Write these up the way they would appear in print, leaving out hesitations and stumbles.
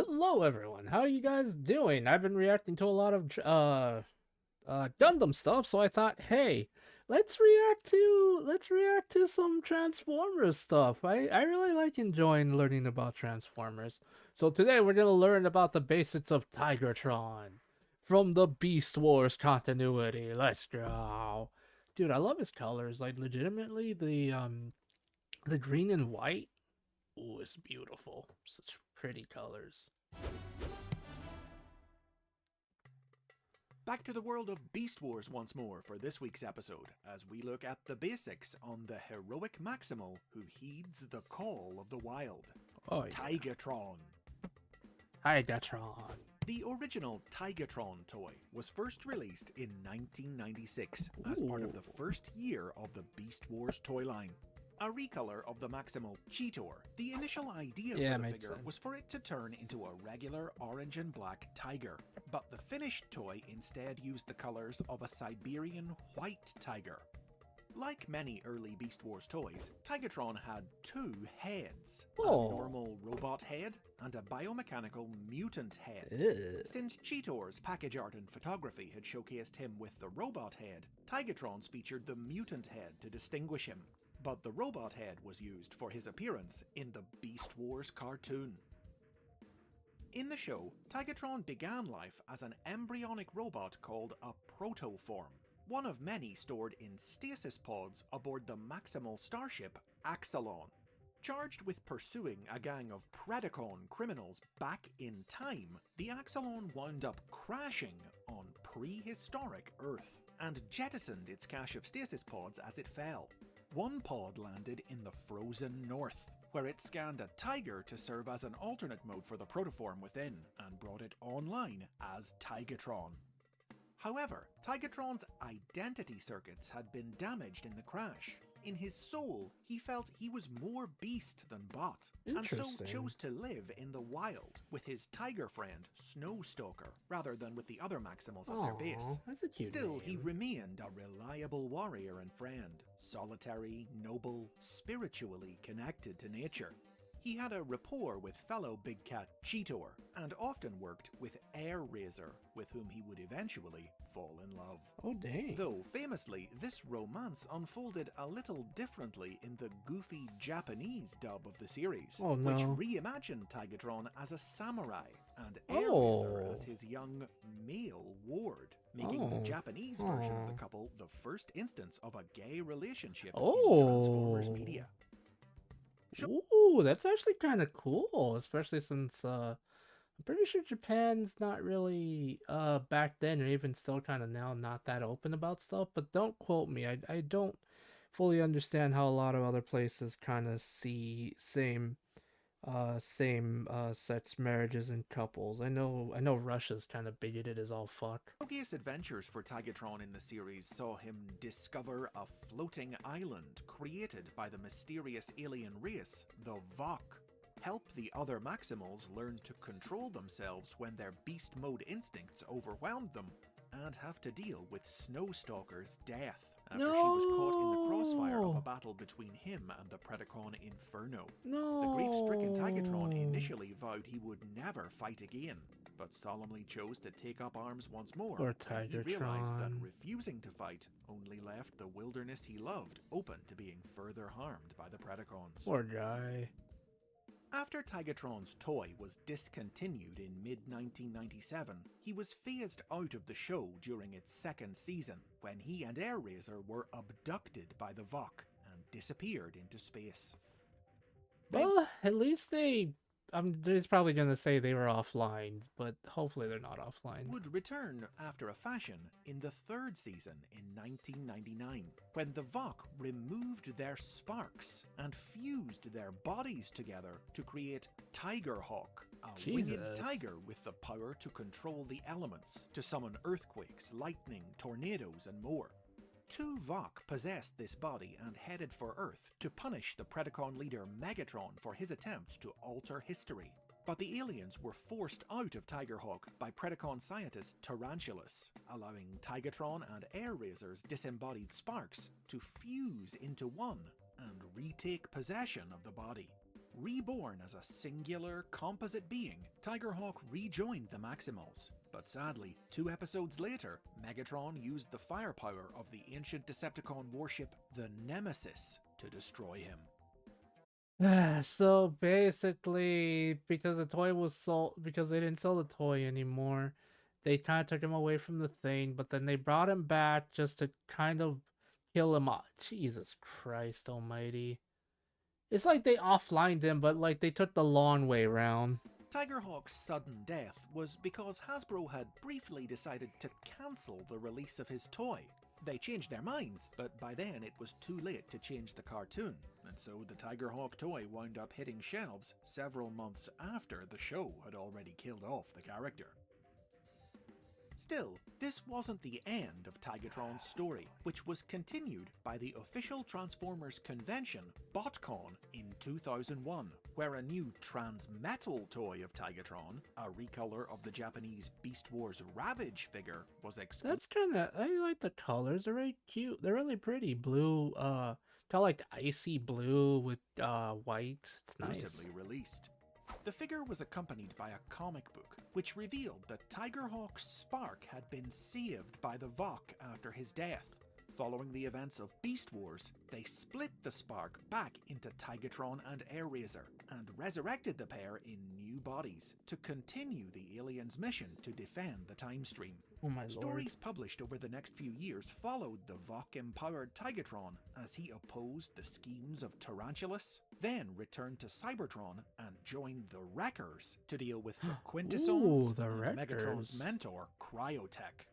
Hello everyone, how are you guys doing? I've been reacting to a lot of Gundam stuff, so I thought, hey, let's react to some Transformers stuff. I really like enjoying learning about Transformers. So today we're gonna learn about the basics of TIGATRON from the Beast Wars continuity. Let's go. Dude, I love his colors. Like legitimately the green and white. Ooh, it's beautiful. Such pretty colors. Back to the world of Beast Wars once more for this week's episode, as we look at the basics on the heroic Maximal who heeds the call of the wild. Oh yeah. TIGATRON. TIGATRON. The original TIGATRON toy was first released in 1996 as part of the first year of the Beast Wars toy line. A recolor of the Maximal Cheetor, the initial idea for the figure sense. was for it to turn into a regular orange and black tiger, but the finished toy instead used the colors of a Siberian white tiger. Like many early Beast Wars toys, TIGATRON had two heads, a normal robot head and a biomechanical mutant head. Ew. Since Cheetor's package art and photography had showcased him with the robot head, TIGATRON's featured the mutant head to distinguish him. But the robot head was used for his appearance in the Beast Wars cartoon. In the show, TIGATRON began life as an embryonic robot called a protoform, one of many stored in stasis pods aboard the Maximal starship Axalon. Charged with pursuing a gang of Predacon criminals back in time, the Axalon wound up crashing on prehistoric Earth and jettisoned its cache of stasis pods as it fell. One pod landed in the frozen north, where it scanned a tiger to serve as an alternate mode for the protoform within, and brought it online as TIGATRON. However, TIGATRON's identity circuits had been damaged in the crash. In his soul, he felt he was more beast than bot, and so chose to live in the wild with his tiger friend Snowstalker, rather than with the other Maximals at their base. That's a cute Still, name. he remained a reliable warrior and friend, solitary, noble, spiritually connected to nature. He had a rapport with fellow big cat Cheetor, and often worked with Airraiser, with whom he would eventually fall in love. Oh dang. Though famously, this romance unfolded a little differently in the goofy Japanese dub of the series, which reimagined TIGATRON as a samurai and Airraiser as his young male ward, making the Japanese version of the couple the first instance of a gay relationship in Transformers media. Ooh, that's actually kind of cool, especially since I'm pretty sure Japan's not really back then or even still kind of now not that open about stuff, but don't quote me. I don't fully understand how a lot of other places kind of see same sex marriages and couples. I know Russia's kind of bigoted as all fuck. Showcase adventures for TIGATRON in the series saw him discover a floating island created by the mysterious alien race, the Vok. Help the other Maximals learn to control themselves when their beast mode instincts overwhelmed them, and have to deal with Snowstalker's death after she was caught in the crossfire of a battle between him and the Predacon Inferno. The grief-stricken TIGATRON initially vowed he would never fight again, but solemnly chose to take up arms once more when he realized that refusing to fight only left the wilderness he loved open to being further harmed by the Predacons. Poor guy. After TIGATRON's toy was discontinued in mid-1997, he was phased out of the show during its second season, when he and Airraiser were abducted by the Vok and disappeared into space. Well, at least they... he's probably gonna say they were offline, but hopefully they're not offline. Would return after a fashion in the third season in 1999, when the Vok removed their sparks and fused their bodies together to create Tigerhawk, a winged tiger with the power to control the elements, to summon earthquakes, lightning, tornadoes, and more. Two Vok possessed this body and headed for Earth to punish the Predacon leader Megatron for his attempts to alter history. But the aliens were forced out of Tigerhawk by Predacon scientist Tarantulas, allowing TIGATRON and Airraiser's disembodied sparks to fuse into one and retake possession of the body. Reborn as a singular, composite being, Tigerhawk rejoined the Maximals. But sadly, 2 episodes later, Megatron used the firepower of the ancient Decepticon warship, the Nemesis, to destroy him. So basically, because the toy was sold, because they didn't sell the toy anymore, they kind of took him away from the thing, but then they brought him back just to kind of kill him off. Jesus Christ almighty. It's like they offlined him, but like they took the long way around. Tigerhawk's sudden death was because Hasbro had briefly decided to cancel the release of his toy. They changed their minds, but by then it was too late to change the cartoon, and so the Tigerhawk toy wound up hitting shelves several months after the show had already killed off the character. Still, this wasn't the end of Tigatron's story, which was continued by the official Transformers convention, BotCon, in 2001, where a new Transmetal toy of Tigatron, a recolor of the Japanese Beast Wars Ravage figure, was That's kind of, I like the colors. They're really cute. They're really pretty. Blue, kind of like icy blue with white. It's nice. exclusively released. The figure was accompanied by a comic book, which revealed that Tigerhawk's spark had been saved by the Vok after his death. Following the events of Beast Wars, they split the spark back into Tigatron and Airraiser, and resurrected the pair in new bodies to continue the aliens' mission to defend the time stream. Oh my lord. Stories published over the next few years followed the Vok-empowered Tigatron as he opposed the schemes of Tarantulas, then returned to Cybertron and joined the Wreckers to deal with the Quintessons the and Wreckers. Megatron's mentor, Cryotech.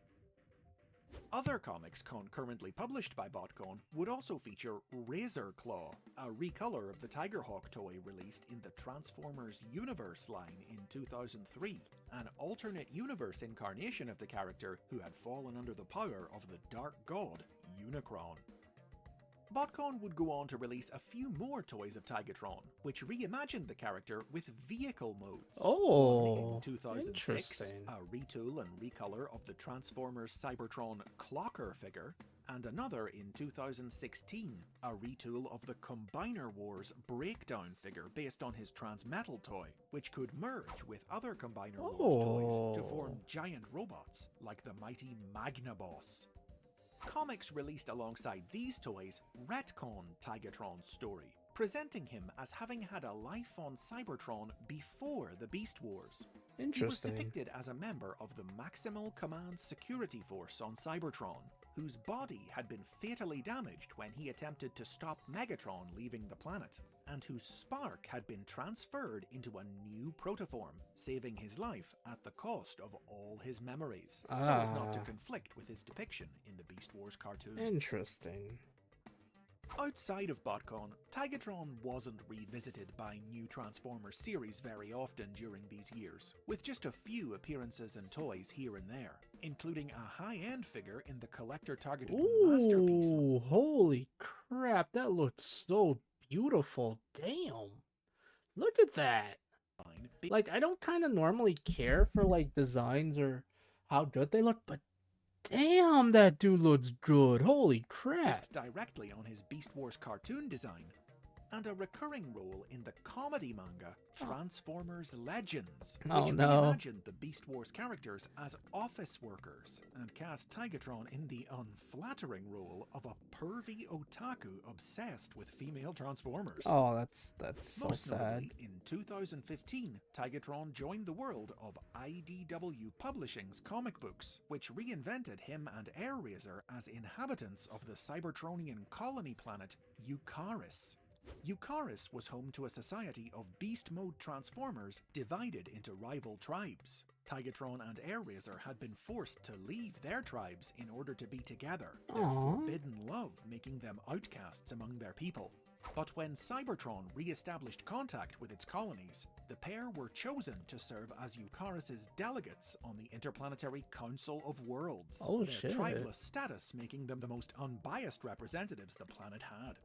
Other comics concurrently published by BotCon would also feature Razor Claw, a recolor of the Tigerhawk toy released in the Transformers Universe line in 2003, an alternate universe incarnation of the character who had fallen under the power of the Dark God, Unicron. BotCon would go on to release a few more toys of Tigatron, which reimagined the character with vehicle modes. One in 2006, a retool and recolor of the Transformers Cybertron Clocker figure, and another in 2016, a retool of the Combiner Wars Breakdown figure based on his Transmetal toy, which could merge with other Combiner Wars toys to form giant robots like the mighty Magnaboss. Comics released alongside these toys retconned Tigatron's story, presenting him as having had a life on Cybertron before the Beast Wars. He was depicted as a member of the Maximal Command Security Force on Cybertron, whose body had been fatally damaged when he attempted to stop Megatron leaving the planet, and whose spark had been transferred into a new protoform, saving his life at the cost of all his memories, so as not to conflict with his depiction in the Beast Wars cartoon. Interesting. Outside of BotCon, Tigatron wasn't revisited by new Transformers series very often during these years, with just a few appearances and toys here and there, including a high-end figure in the collector-targeted Masterpiece. Ooh, holy crap, that looks so beautiful. Damn. Look at that. Like, I don't kind of normally care for, like, designs or how good they look, but damn, that dude looks good. Holy crap. Based directly on his Beast Wars cartoon design, and a recurring role in the comedy manga Transformers Legends, which reimagined the Beast Wars characters as office workers and cast Tigatron in the unflattering role of a pervy otaku obsessed with female Transformers. Oh, that's so Most sad. notably, in 2015, Tigatron joined the world of IDW Publishing's comic books, which reinvented him and Airraiser as inhabitants of the Cybertronian colony planet Eucharis. Eucharis was home to a society of beast mode Transformers divided into rival tribes. Tigatron and Airraiser had been forced to leave their tribes in order to be together, their forbidden love making them outcasts among their people. But when Cybertron re-established contact with its colonies, the pair were chosen to serve as Eucharis' delegates on the Interplanetary Council of Worlds, their tribeless status making them the most unbiased representatives the planet had.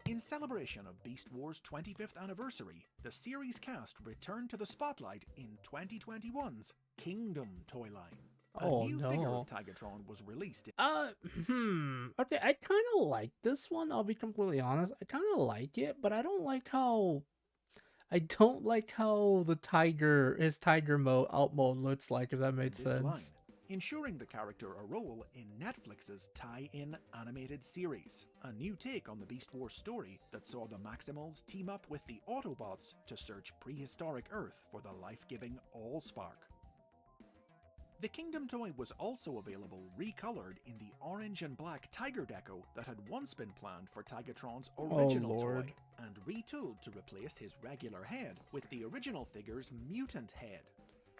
In celebration of Beast Wars' 25th anniversary, the series cast returned to the spotlight in 2021's Kingdom toy line. A Oh new figure of no. Tigatron was released in Okay, I kind of like this one. I'll be completely honest. I kind of like it, but I don't like how his tiger mode out mode looks like. If that made this line, sense. ensuring the character a role in Netflix's tie-in animated series, a new take on the Beast Wars story that saw the Maximals team up with the Autobots to search prehistoric Earth for the life-giving Allspark. The Kingdom toy was also available recolored in the orange and black Tiger Deco that had once been planned for Tigatron's Oh original lord. toy, and retooled to replace his regular head with the original figure's mutant head.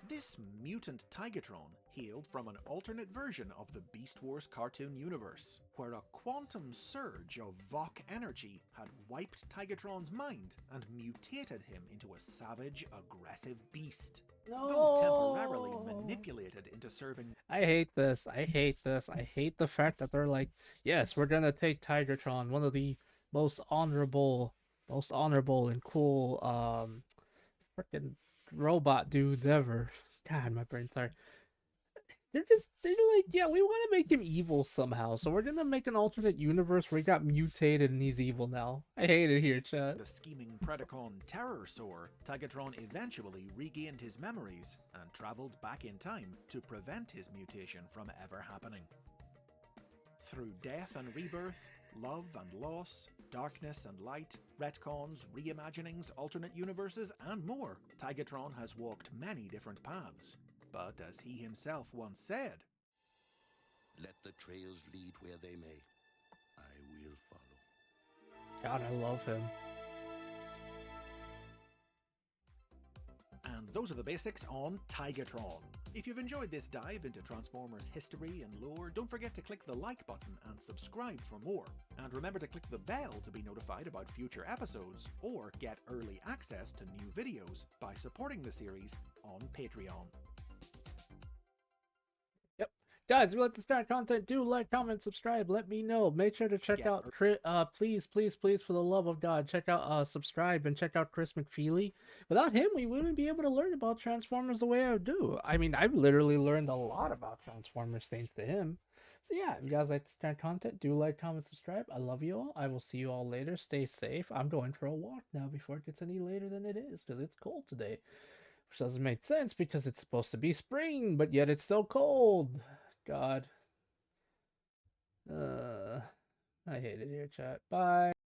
This mutant Tigatron hailed from an alternate version of the Beast Wars cartoon universe, where a quantum surge of Vok energy had wiped Tigatron's mind and mutated him into a savage, aggressive beast. Though temporarily No. manipulated into serving I hate this. I hate this. I hate the fact that they're like, yes, we're gonna take Tigertron, one of the most honorable, and cool, freaking robot dudes ever. God, my brain's tired. They're like, yeah, we want to make him evil somehow, so we're gonna make an alternate universe where he got mutated and he's evil now. I hate it here, chat. the scheming Predacon Terrorsaur, Tigatron eventually regained his memories and travelled back in time to prevent his mutation from ever happening. Through death and rebirth, love and loss, darkness and light, retcons, reimaginings, alternate universes, and more, Tigatron has walked many different paths. But as he himself once said, Let the trails lead where they may. I will follow. God, I love him. and those are the basics on Tigatron. If you've enjoyed this dive into Transformers history and lore, don't forget to click the like button and subscribe for more. And remember to click the bell to be notified about future episodes, or get early access to new videos by supporting the series on Patreon. Yep. Guys, if you like this kind of content, do like, comment, subscribe. Let me know. Make sure to check out please, for the love of God, check out subscribe and check out Chris McFeely. Without him, we wouldn't be able to learn about Transformers the way I do. I mean, I've literally learned a lot about Transformers thanks to him. So yeah, if you guys like this kind of content, do like, comment, subscribe. I love you all. I will see you all later. Stay safe. I'm going for a walk now before it gets any later than it is, because it's cold today. Which doesn't make sense because it's supposed to be spring, but yet it's so cold. God. I hate it here, chat. Bye.